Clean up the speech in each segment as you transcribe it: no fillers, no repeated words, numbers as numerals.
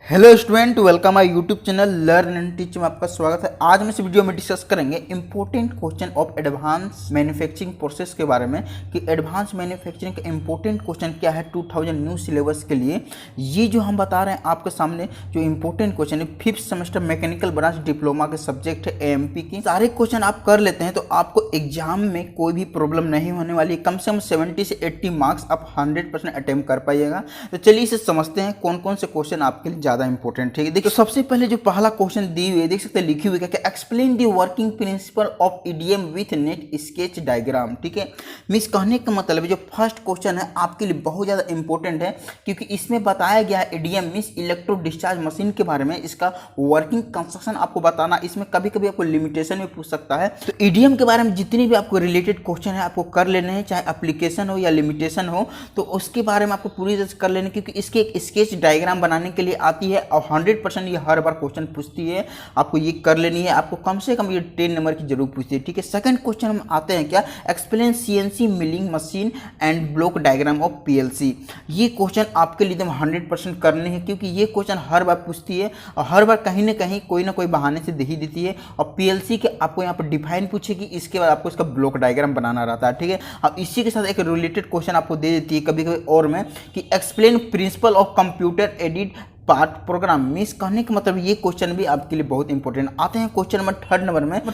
Hello student, welcome my YouTube channel learn and teach में आपका स्वागत है। आज हम इस वीडियो में डिस्कस करेंगे important question of advance manufacturing process के बारे में कि एडवांस मैन्युफैक्चरिंग का इंपॉर्टेंट क्वेश्चन क्या है 2000 न्यू सिलेबस के लिए। ये जो हम बता रहे हैं आपके सामने जो इंपॉर्टेंट क्वेश्चन है 5th semester mechanical branch diploma के सब्जेक्ट है एएमपी की। सारे क्वेश्चन आप कर लेते हैं तो आपको एग्जाम में कोई भी प्रॉब्लम नहीं होने वाली। कम से कम 70 से 80 मार्क्स आप 100% अटेम्प्ट कर पाइएगा। तो चलिए इसे समझते हैं कौन कौन से क्वेश्चन आपके लिए ज्यादा इंपॉर्टेंट। ठीक है, देखिए सबसे पहले जो पहला क्वेश्चन दी हुई है, देख सकते हैं लिखी हुई है कि explain the working principle of EDM with net sketch diagram. ठीक है, मींस कहने का मतलब है जो फर्स्ट क्वेश्चन है आपके लिए बहुत ज्यादा इंपॉर्टेंट है क्योंकि इसमें बताया गया है EDM means electro discharge machine के बारे में, इसका वर्किंग कंस्ट्रक्शन आपको बताना। इसमें कभी कभी आपको लिमिटेशन में पूछ सकता है। तो ईडीएम के बारे में जितनी भी आपको रिलेटेड क्वेश्चन है आपको कर लेने हैं, चाहे एप्लीकेशन हो या लिमिटेशन हो, तो उसके बारे में आपको पूरी तरह से कर लेने, क्योंकि इसके एक स्केच डायग्राम बनाने के लिए आती है और 100% ये हर बार क्वेश्चन पूछती है। आपको ये कर लेनी है, आपको कम से कम ये 10 नंबर की जरूर पूछती है। ठीक है, सेकंड क्वेश्चन हम आते हैं क्या, explain CNC milling machine and block diagram of PLC. ये क्वेश्चन आपके लिए एकदम 100% करने हैं क्योंकि ये क्वेश्चन हर बार पूछती है और हर बार कहीं ना कहीं कोई ना कोई बहाने से दे ही देती है। और पीएलसी के आपको यहाँ पर डिफाइन पूछेगी, इसके बाद आपको इसका ब्लॉक डायग्राम बनाना रहता है। ठीक है, अब इसी के साथ एक रिलेटेड क्वेश्चन आपको दे देती है कभी कभी और में कि explain principle of computer edit part programme. Means कहने का मतलब ये क्वेश्चन भी आपके लिए बहुत इंपॉर्टेंट। आते हैं क्वेश्चन नंबर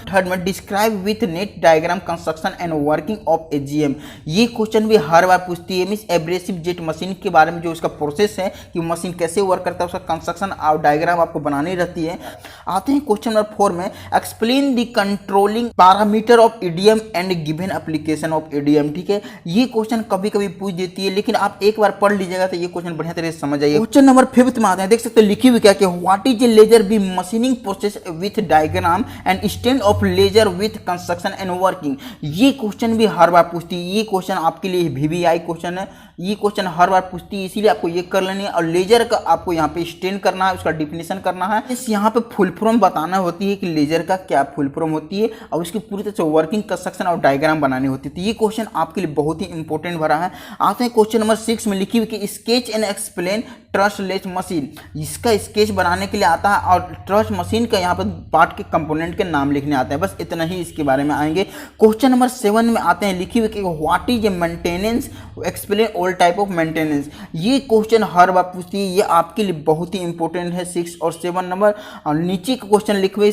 थर्ड में describe with net diagram construction and working of AGM. ये क्वेश्चन भी हर बार पूछती है। मीन्स एब्रेसिव जेट मशीन के बारे में जो उसका प्रोसेस है कि मशीन कैसे वर्क करता है, उसका कंस्ट्रक्शन और डायग्राम आपको बनानी रहती है। आते हैं क्वेश्चन नंबर 4 में explain the controlling parameter of EDM and given application of EDM. ठीक है, ये क्वेश्चन कभी कभी पूछ देती है, लेकिन आप एक बार पढ़ लीजिएगा तो ये क्वेश्चन बढ़िया तरह से समझ जाइए। क्वेश्चन नंबर 5 में देख सकते हैं लिखी हुई क्या कि what is a laser beam machining process with diagram and stand off laser with construction and working. ये क्वेश्चन भी हर बार पूछती है। ये क्वेश्चन आपके लिए वीवीआई क्वेश्चन है, ये क्वेश्चन हर बार पूछती है, इसीलिए आपको ये कर लेनी है। और लेजर का आपको यहाँ पे स्टैंड करना है, उसका डिफिनेशन करना है। इस यहाँ पे फुल फॉर्म बताना होती है कि लेजर का क्या फुल फॉर्म होती है और उसकी पूरी तरह से वर्किंग कंस्ट्रक्शन और डायग्राम बनानी होती है। तो ये क्वेश्चन आपके लिए बहुत ही इंपॉर्टेंट भरा है। आते हैं क्वेश्चन नंबर 6 में लिखी हुई कि स्केच एंड एक्सप्लेन ट्रसलेस मशीन। इसका स्केच बनाने के लिए आता है और ट्रस मशीन का यहाँ पर पार्ट के कंपोनेंट के नाम लिखने आते हैं। बस इतना ही इसके बारे में आएंगे। क्वेश्चन नंबर 7 में आते हैं लिखी हुई कि what is A maintenance, explain all type of maintenance. ये क्वेश्चन हर बार पूछती है, ये आपके लिए बहुत ही इंपॉर्टेंट है 6 और 7 नंबर। और नीचे का क्वेश्चन लिखे हुए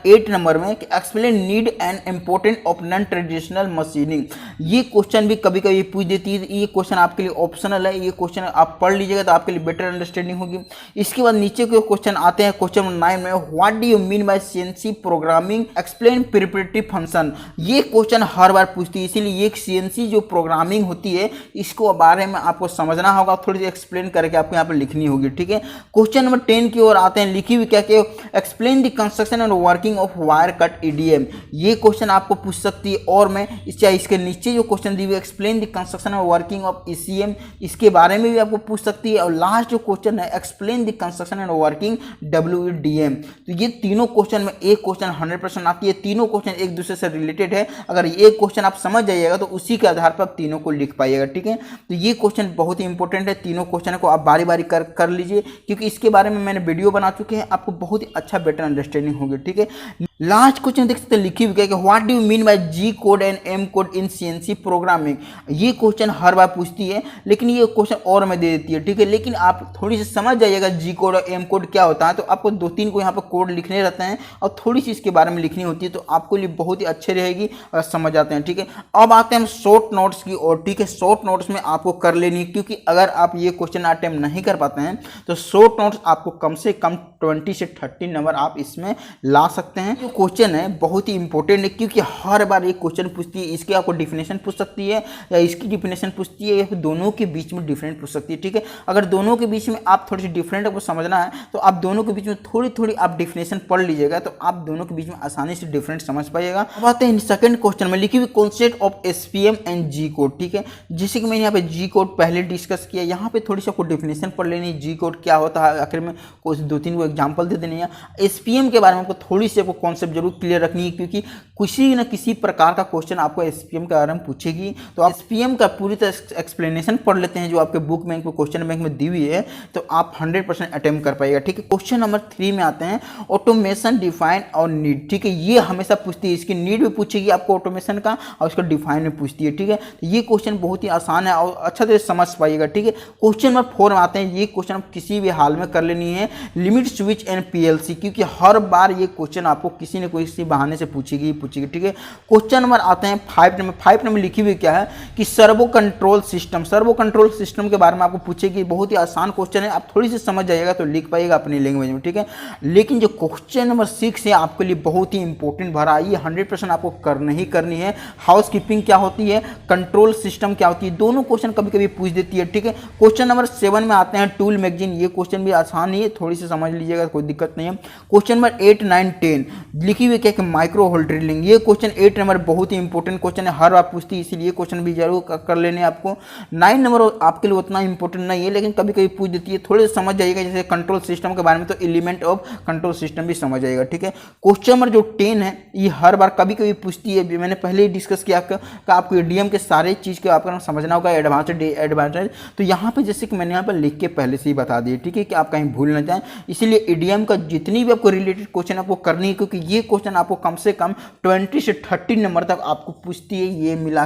8 नंबर में कि explain need and important of non traditional machining. ये क्वेश्चन भी कभी कभी पूछ देती है। ये क्वेश्चन आपके लिए ऑप्शनल है, ये क्वेश्चन आप पढ़ लीजिएगा तो आपके लिए बेटर अंडरस्टैंडिंग होगी। इसके बाद नीचे के क्वेश्चन आते हैं क्वेश्चन नंबर 9 में what do you mean bye CNC programming, explain preparative function. ये क्वेश्चन हर बार पूछती है, इसीलिए ये सीएनसी जो प्रोग्रामिंग होती है इसको बारे में आपको समझना होगा, थोड़ी सी एक्सप्लेन करके आपको यहाँ पर लिखनी होगी। ठीक है, क्वेश्चन नंबर 10 की ओर आते हैं लिखी हुई क्या कि explain the construction and working of wire cut EDM. ये क्वेश्चन आपको पूछ सकती है। और मैं इसके नीचे जो क्वेश्चन दी हुई explain the construction and working of ECM, इसके बारे में भी आपको पूछ सकती है। और लास्ट जो क्वेश्चन है explain the construction and working WDM. तो ये तीनों क्वेश्चन में एक क्वेश्चन 100% आती है। तीनों क्वेश्चन एक दूसरे से रिलेटेड है। अगर एक क्वेश्चन आप समझ जाइएगा तो उसी के आधार पर आप तीनों को लिख पाइएगा। ठीक है, तो ये क्वेश्चन बहुत ही इंपॉर्टेंट है। तीनों क्वेश्चन को आप बारी बारी कर लीजिए क्योंकि इसके बारे में मैंने वीडियो बना चुके हैं, आपको बहुत ही अच्छा बेटर अंडरस्टैंडिंग होगी। ठीक है, लास्ट क्वेश्चन देख सकते हैं लिखी हुई है कि what do you mean by G code and M code in CNC programming. ये क्वेश्चन हर बार पूछती है, लेकिन ये क्वेश्चन और में दे देती है। ठीक है, लेकिन आप थोड़ी सी समझ जाइएगा जी कोड और एम कोड क्या होता है। तो आपको 2-3 को यहाँ पर कोड लिखने रहते हैं और थोड़ी सी इसके बारे में लिखनी होती है, तो आपको लिए बहुत ही अच्छे रहेगी अगर समझ आते हैं। ठीक है, अब आते हैं हम शॉर्ट नोट्स की ओर। ठीक है, शॉर्ट नोट्स में आपको कर लेनी है क्योंकि अगर आप ये क्वेश्चन अटेम्प्ट नहीं कर पाते हैं तो शॉर्ट नोट्स आपको कम से कम 20 से 30 नंबर आप इसमें ला सकते हैं। जो क्वेश्चन है बहुत ही इंपॉर्टेंट है क्योंकि हर बार एक क्वेश्चन पूछती है। इसके आपको डिफिनेशन पूछ सकती है या इसकी डिफिनेशन पूछती है या फिर दोनों के बीच में डिफरेंट पूछ सकती है। ठीक है, अगर दोनों के बीच में आप थोड़ी सी डिफरेंट आपको समझना है तो आप दोनों के बीच में थोड़ी थोड़ी आप डिफिनेशन पढ़ लीजिएगा तो आप दोनों के बीच में आसानी से डिफरेंट समझ पाइएगा। अब आते हैं सेकंड क्वेश्चन में लिखी हुई concept of SPM and G code. ठीक है, जैसे कि मैंने यहाँ पे जी कोड पहले डिस्कस किया, यहाँ पे थोड़ी सी आपको डिफिनेशन पढ़ लेनी है जी कोड क्या होता है, आखिर में कुछ 2-3 को एग्जाम्पल दे देनी है। एसपीएम के बारे में आपको थोड़ी सी आपको कॉन्सेप्ट जरूर क्लियर रखनी है, क्योंकि किसी न किसी प्रकार का क्वेश्चन आपको एसपीएम के बारे में पूछेगी। तो आप एसपीएम का पूरी तरह एक्सप्लेनेशन पढ़ लेते हैं जो आपके बुक बैंक में क्वेश्चन बैंक में दी हुई है, तो आप 100% अटेम्प्ट कर पाएगा। ठीक है, क्वेश्चन नंबर 3 में आते हैं ऑटोमेशन, डिफाइन और नीड। ठीक है, ये हमेशा पूछती है, इसकी नीड भी पूछेगी आपको ऑटोमेशन का, और इसका डिफाइन में पूछती है। ठीक है, तो ये क्वेश्चन बहुत ही आसान है और अच्छा तरह समझ पाइएगा। ठीक है, क्वेश्चन नंबर 4 में आते हैं, ये क्वेश्चन आप किसी भी हाल में कर लेनी है, लिमिट स्विच एंड पीएलसी, क्योंकि हर बार ये क्वेश्चन आपको किसी न किसी बहाने से पूछेगी। ठीक है, क्वेश्चन नंबर आते हैं 5 नंबर लिखी हुई क्या है कि सर्वो कंट्रोल सिस्टम के बारे में आपको पूछेगी। बहुत ही आसान क्वेश्चन है, आप थोड़ी सी समझ जाइएगा तो लिख पाइएगा अपनी लैंग्वेज में। ठीक है, लेकिन जो क्वेश्चन नंबर 6 है आपके लिए बहुत ही इंपॉर्टेंट भरा, ये 100% आपको करनी है। हाउस कीपिंग क्या होती है, कंट्रोल सिस्टम क्या होती है, दोनों क्वेश्चन कभी कभी पूछ देती है। ठीक है, क्वेश्चन नंबर 7 में आते हैं टूल मैगजीन। ये क्वेश्चन भी आसान ही है, थोड़ी सी समझ लीजिएगा, कोई दिक्कत नहीं है। क्वेश्चन नंबर 8, 9, 10 लिखी हुई क्या कि माइक्रो होल ड्रिलिंग। ये क्वेश्चन 8 नंबर बहुत ही इंपॉर्टेंट क्वेश्चन है, हर बार पूछती है, इसीलिए क्वेश्चन भी जरूर कर लेने आपको। 9 नंबर आपके लिए उतना इंपॉर्टेंट नहीं है, लेकिन कभी कभी पूछ देती है, थोड़े समझ जाइएगा। जैसे कंट्रोल सिस्टम के बारे में तो एलिमेंट ऑफ कंट्रोल सिस्टम भी समझ जाएगा। ठीक है, क्वेश्चन नंबर जो 10 है ये हर बार कभी कभी पूछती है, मैंने पहले ही डिस्कस किया कि आपको ईडीएम के सारे चीज़ को आपको समझना होगा, एडवांटेज। तो यहाँ पे जैसे कि मैंने यहाँ पर लिख के पहले से ही बता दिए। ठीक है, कि आप कहीं भूल ना जाएं, इसीलिए ईडीएम का जितनी भी आपको रिलेटेड क्वेश्चन आपको करनी है, क्योंकि ये क्वेश्चन आपको कम से कम 20 से 30 नंबर तक आपको पूछती है, ये मिला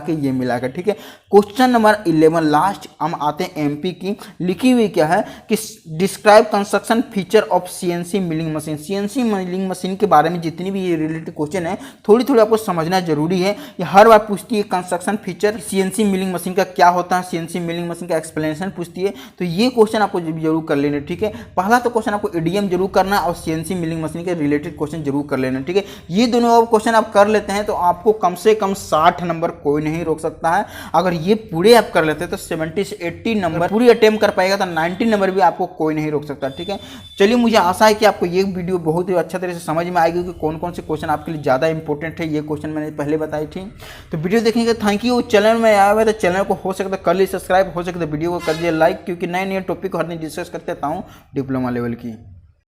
के। ठीक है, क्वेश्चन नंबर 11 लास्ट हम आते हैं एमपी की। लिखी हुई क्या है कि describe construction feature of CNC milling machine. CNC milling machine के बारे में जितनी भी ये रिलेटेड क्वेश्चन है थोड़ी आपको समझना जरूरी है। ये हर बार पूछती है construction feature CNC milling machine का क्या होता है, सीएनसी मिलिंग मशीन का एक्सप्लेनेशन पूछती है, तो ये क्वेश्चन आपको जरूर कर लेना। ठीक है, पहला तो क्वेश्चन आपको ईडीएम जरूर करना और सीएनसी मिलिंग मशीन के रिलेटेड क्वेश्चन जरूर कर लेना। ठीक है, ये दोनों क्वेश्चन आप कर लेते हैं तो आपको कम से कम 60 नंबर कोई नहीं रोक सकता है। अगर ये पूरे आप कर लेते हैं तो 70 से 80 नंबर पूरी अटेम्प्ट कर पाएगा, तो 90 नंबर भी आपको कोई नहीं रोक सकता। ठीक है, चलिए मुझे आशा है कि आपको ये वीडियो बहुत ही अच्छा तरह से समझ में आएगी कि कौन कौन से क्वेश्चन आपके लिए ज़्यादा इंपॉर्टेंट है। ये क्वेश्चन मैंने पहले बताई थी। तो वीडियो देखने के थैंक यू। चैनल में आया हुआ है तो चैनल को हो सकता है कर लीजिए सब्सक्राइब, हो सकता है वीडियो को कर दिए लाइक, क्योंकि नए टॉपिक को हर दिन डिस्कस करते रहता हूँ डिप्लोमा लेवल की।